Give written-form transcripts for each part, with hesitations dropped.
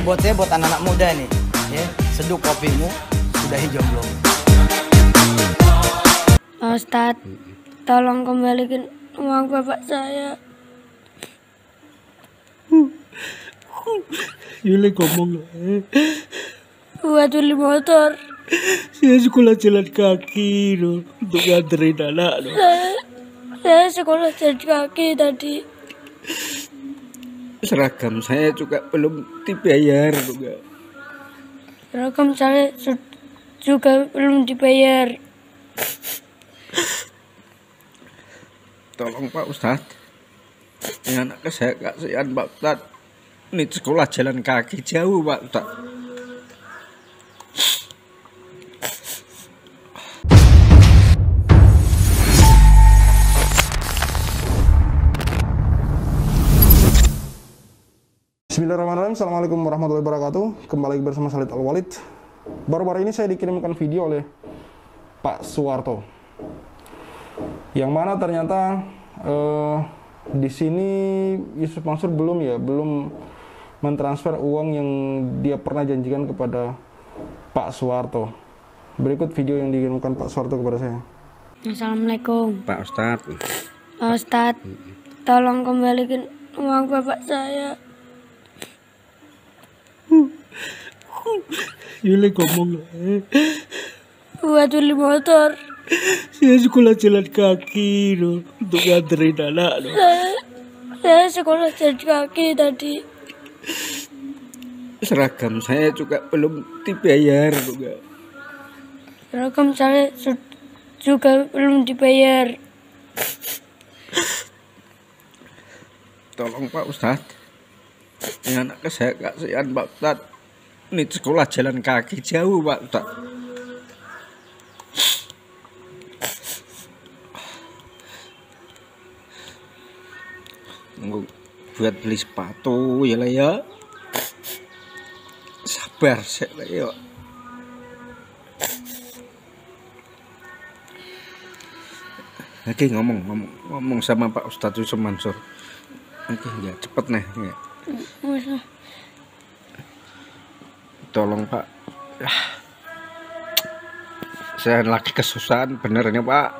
buat anak-anak muda nih, ya, seduh kopimu, sudah hijau belum? Ustadz, tolong kembalikan uang bapak saya. Yule ngomong Buat beli motor. saya sekolah jalan kaki loh, untuk nganterin anak loh. Saya sekolah jalan kaki tadi. Seragam saya juga belum dibayar juga. Seragam saya juga belum dibayar. Tolong Pak Ustadz, ini anaknya saya kasihan Pak Ustadz. Ini sekolah jalan kaki jauh Pak Ustadz. Bismillahirrahmanirrahim. Assalamualaikum warahmatullahi wabarakatuh. Kembali bersama Khalid Al-Walid. Baru-baru ini saya dikirimkan video oleh Pak Suwarto, yang mana ternyata di sini Yusuf Mansur belum mentransfer uang yang dia pernah janjikan kepada Pak Suwarto. Berikut video yang dikirimkan Pak Suwarto kepada saya. Assalamualaikum. Pak Ustadz, Ustadz, tolong kembalikan uang bapak saya. Yule ngomong Buat beli motor. saya sekolah jalan kaki loh, untuk nganterin anak loh. Saya sekolah jalan kaki tadi. Seragam saya juga belum dibayar juga. Seragam saya juga belum dibayar. Tolong Pak Ustadz, ini anaknya saya kasihan Pak Ustadz. Ini sekolah jalan kaki jauh Pak Ustadz. Buat beli sepatu ya lah ya. Sabar sih lah ya. Oke, ngomong sama Pak Ustadz Yusuf Mansur. Oke, ya cepet nih ya. Tolong Pak, saya lagi kesusahan bener nih Pak.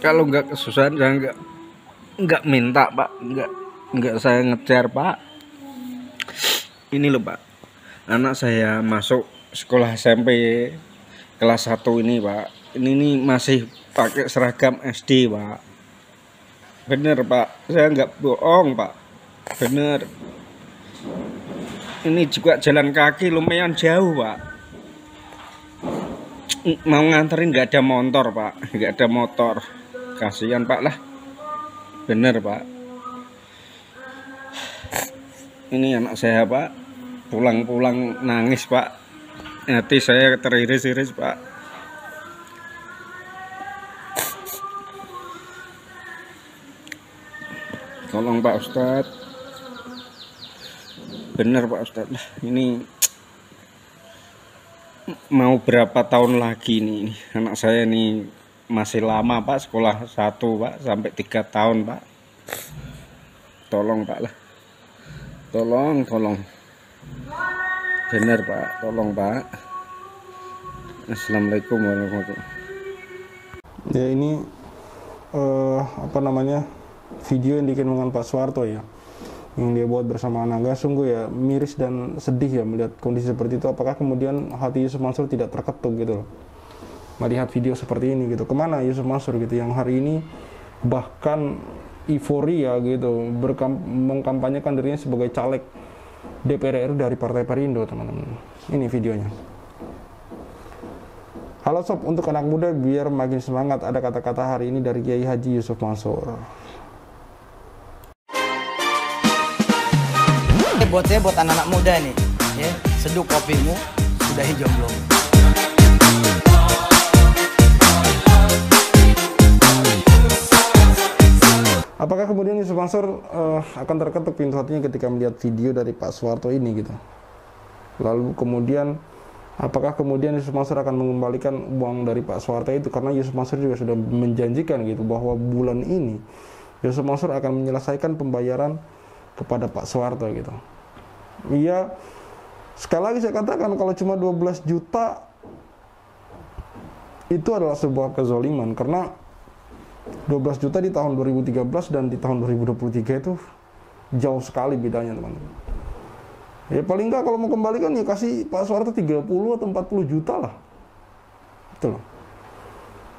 Kalau nggak kesusahan saya nggak minta Pak, nggak saya ngejar Pak. Ini loh Pak, anak saya masuk sekolah SMP kelas 1 ini Pak. Ini nih masih pakai seragam SD Pak. Bener Pak, saya nggak bohong Pak, bener. Ini juga jalan kaki lumayan jauh Pak. Mau nganterin nggak ada motor Pak, nggak ada motor. Kasihan Pak lah, bener Pak. Ini anak saya Pak, pulang-pulang nangis Pak. Hati saya teriris-iris Pak. Tolong Pak Ustadz, bener Pak Ustadz lah, ini mau berapa tahun lagi nih anak saya nih, masih lama Pak, sekolah 1 Pak sampai 3 tahun Pak. Tolong Pak lah, tolong bener Pak, tolong Pak. Assalamualaikum warahmatullahi wabarakatuh. Ya, ini video yang dikirimkan Pak Suwarto ya, yang dia buat bersama Anaga. Sungguh ya miris dan sedih ya melihat kondisi seperti itu. Apakah kemudian hati Yusuf Mansur tidak terketuk gitu loh melihat video seperti ini gitu? Kemana Yusuf Mansur gitu, yang hari ini bahkan euforia gitu mengkampanyekan dirinya sebagai caleg DPR RI dari Partai Perindo, teman-teman. Ini videonya. Halo sob, untuk anak muda biar makin semangat, ada kata-kata hari ini dari Kiai Haji Yusuf Mansur. Buat anak-anak muda nih, ya, seduh kopimu, sudah hijau belum? Apakah kemudian Yusuf Mansur akan terketuk pintu hatinya ketika melihat video dari Pak Suwarto ini gitu? Lalu kemudian apakah kemudian Yusuf Mansur akan mengembalikan uang dari Pak Suwarto itu? Karena Yusuf Mansur juga sudah menjanjikan gitu bahwa bulan ini Yusuf Mansur akan menyelesaikan pembayaran kepada Pak Suwarto gitu. Iya, sekali lagi saya katakan kalau cuma 12 juta itu adalah sebuah kezaliman, karena 12 juta di tahun 2013 dan di tahun 2023 itu jauh sekali bedanya, teman-teman. Ya paling nggak kalau mau kembalikan ya kasih Pak Soeharto 30 atau 40 juta lah. Betul.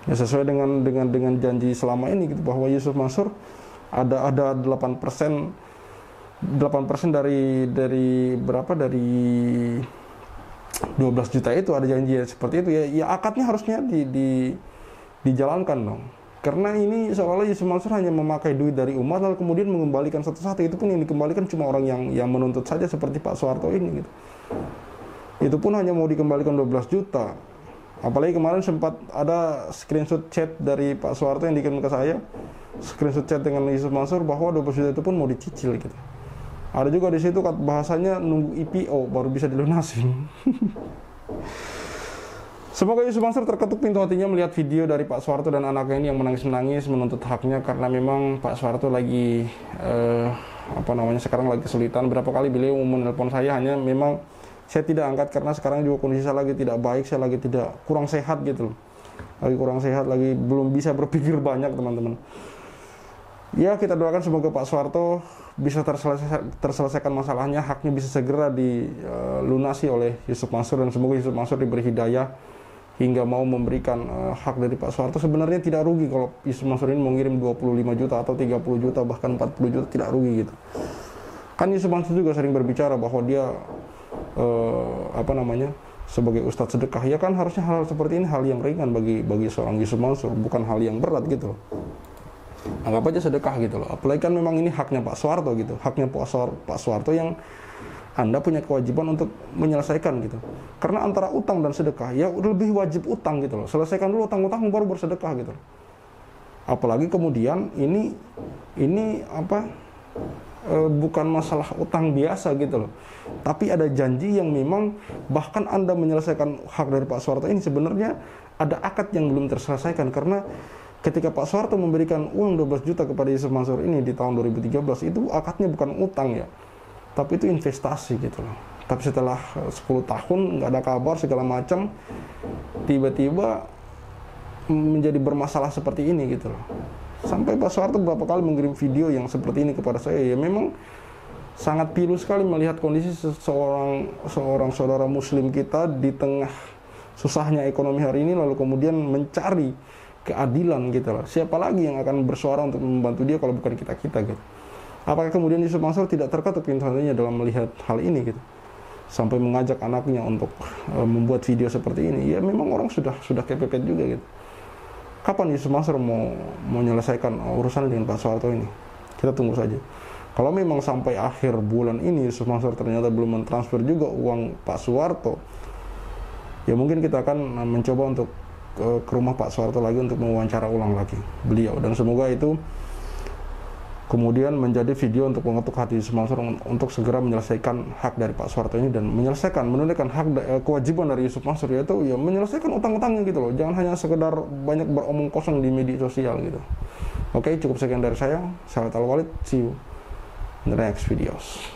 Ya sesuai dengan janji selama ini gitu, bahwa Yusuf Mansur ada 8% dari berapa, dari 12 juta itu ada janji seperti itu ya akadnya harusnya dijalankan dong. Karena ini seolah-olah Yusuf Mansur hanya memakai duit dari umat lalu kemudian mengembalikan satu-satu. Itu pun yang dikembalikan cuma orang yang menuntut saja, seperti Pak Soeharto ini gitu. Itu pun hanya mau dikembalikan 12 juta. Apalagi kemarin sempat ada screenshot chat dari Pak Soeharto yang dikirim ke saya, screenshot chat dengan Yusuf Mansur bahwa 12 juta itu pun mau dicicil gitu. Ada juga di situ bahasanya nunggu IPO baru bisa dilunasin. Semoga Yusuf Mansur terketuk pintu hatinya melihat video dari Pak Soeharto dan anaknya ini yang menangis-menangis menuntut haknya, karena memang Pak Soeharto lagi sekarang lagi kesulitan. Berapa kali beliau menelpon saya, hanya memang saya tidak angkat karena sekarang juga kondisi saya lagi tidak baik, saya lagi kurang sehat gitu loh. Lagi kurang sehat, lagi belum bisa berpikir banyak, teman-teman. Ya, kita doakan semoga Pak Soeharto bisa terselesaikan masalahnya, haknya bisa segera dilunasi oleh Yusuf Mansur, dan semoga Yusuf Mansur diberi hidayah hingga mau memberikan hak dari Pak Soeharto. Sebenarnya tidak rugi kalau Yusuf Mansur ini mau ngirim 25 juta atau 30 juta bahkan 40 juta, tidak rugi gitu. Kan Yusuf Mansur juga sering berbicara bahwa dia sebagai ustadz sedekah, ya kan harusnya hal seperti ini hal yang ringan bagi seorang Yusuf Mansur, bukan hal yang berat gitu loh. Anggap aja sedekah gitu loh. Apalagi kan memang ini haknya Pak Soeharto gitu, haknya Pak Soeharto yang Anda punya kewajiban untuk menyelesaikan gitu. Karena antara utang dan sedekah ya lebih wajib utang gitu loh. Selesaikan dulu utang-utang baru bersedekah gitu loh. Apalagi kemudian ini bukan masalah utang biasa gitu loh. Tapi ada janji yang memang bahkan Anda menyelesaikan hak dari Pak Soeharto ini sebenarnya ada akad yang belum terselesaikan, karena ketika Pak Soeharto memberikan uang 12 juta kepada Yusuf Mansur ini di tahun 2013, itu akadnya bukan utang ya, tapi itu investasi gitu loh. Tapi setelah 10 tahun nggak ada kabar segala macam, tiba-tiba menjadi bermasalah seperti ini gitu loh. Sampai Pak Soeharto beberapa kali mengirim video yang seperti ini kepada saya. Ya memang sangat pilu sekali melihat kondisi seorang saudara muslim kita di tengah susahnya ekonomi hari ini, lalu kemudian mencari keadilan gitu loh. Siapa lagi yang akan bersuara untuk membantu dia kalau bukan kita-kita gitu. Apakah kemudian Yusuf Mansur tidak terketuk pintu hatinya dalam melihat hal ini gitu, sampai mengajak anaknya untuk membuat video seperti ini? Ya memang orang sudah kepepet juga gitu. Kapan Yusuf Mansur mau menyelesaikan urusan dengan Pak Soeharto ini? Kita tunggu saja. Kalau memang sampai akhir bulan ini Yusuf Mansur ternyata belum mentransfer juga uang Pak Soeharto, ya mungkin kita akan mencoba untuk ke rumah Pak Soeharto lagi untuk mewawancara ulang lagi beliau, dan semoga itu kemudian menjadi video untuk mengetuk hati Yusuf Mansur untuk segera menyelesaikan hak dari Pak Soeharto ini dan menunaikan hak kewajiban dari Yusuf Mansur, yaitu ya menyelesaikan utang-utangnya gitu loh. Jangan hanya sekedar banyak beromong kosong di media sosial gitu. Oke, cukup sekian dari saya. Sahabat Al Walid, see you in the next videos.